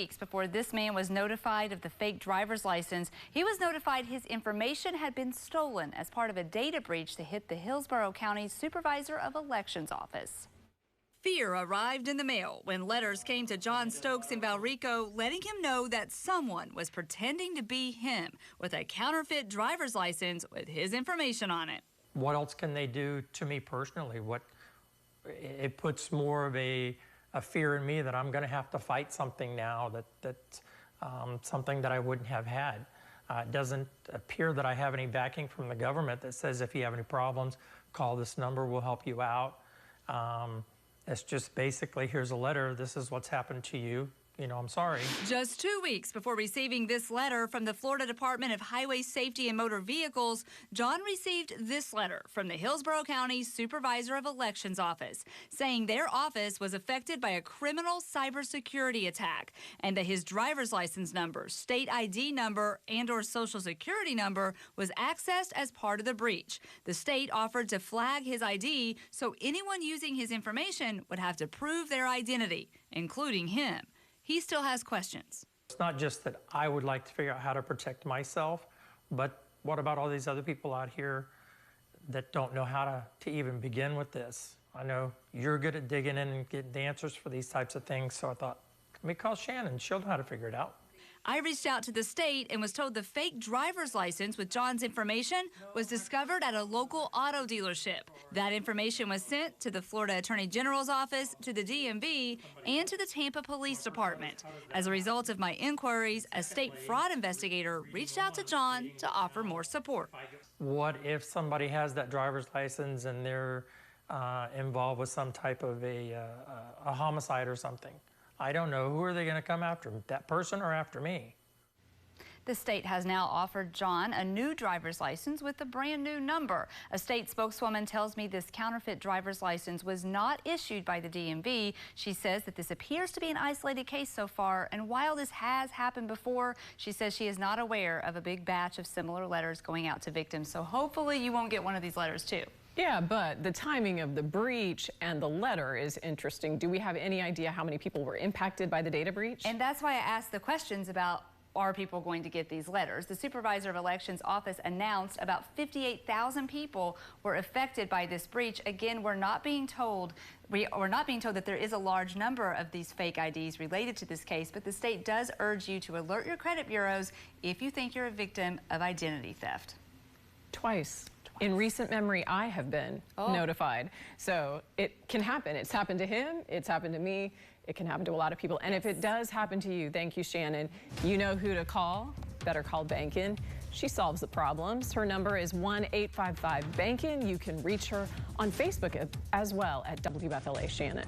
weeks before this man was notified of the fake driver's license. He was notified his information had been stolen as part of a data breach that hit the Hillsborough County Supervisor of Elections office. Fear arrived in the mail when letters came to John Stokes in Valrico, letting him know that someone was pretending to be him with a counterfeit driver's license with his information on it. What else can they do to me personally? It puts more of a fear in me that I'm going to have to fight something now that's something that I wouldn't have had. It doesn't appear that I have any backing from the government that says if you have any problems, call this number, we'll help you out. It's just basically, here's a letter, this is what's happened to you. You know, I'm sorry. Just 2 weeks before receiving this letter from the Florida Department of Highway Safety and Motor Vehicles, John received this letter from the Hillsborough County Supervisor of Elections office saying their office was affected by a criminal cybersecurity attack and that his driver's license number, state ID number, and/or social security number was accessed as part of the breach. The state offered to flag his ID so anyone using his information would have to prove their identity, including him. He still has questions. It's not just that I would like to figure out how to protect myself, but what about all these other people out here that don't know how to even begin with this? I know you're good at digging in and getting the answers for these types of things, so I thought, let me call Shannon. She'll know how to figure it out. I reached out to the state and was told the fake driver's license with John's information was discovered at a local auto dealership. That information was sent to the Florida Attorney General's office, to the DMV, and to the Tampa Police Department. As a result of my inquiries, a state fraud investigator reached out to John to offer more support. What if somebody has that driver's license and they're involved with some type of a homicide or something? I don't know. Who are they going to come after? That person or after me? The state has now offered John a new driver's license with a brand new number. A state spokeswoman tells me this counterfeit driver's license was not issued by the DMV. She says that this appears to be an isolated case so far, and while this has happened before, she says she is not aware of a big batch of similar letters going out to victims. So hopefully you won't get one of these letters too. Yeah, but the timing of the breach and the letter is interesting. Do we have any idea how many people were impacted by the data breach? And that's why I asked the questions about, are people going to get these letters? The Supervisor of Elections office announced about 58,000 people were affected by this breach. Again, we're not being told that there is a large number of these fake IDs related to this case, but the state does urge you to alert your credit bureaus if you think you're a victim of identity theft. Twice. In recent memory, I have been notified. So it can happen. It's happened to him. It's happened to me. It can happen to a lot of people. And if it does happen to you, thank you, Shannon. You know who to call. Better call Bankin. She solves the problems. Her number is 1-855-BANKIN. You can reach her on Facebook as well at WFLA Shannon.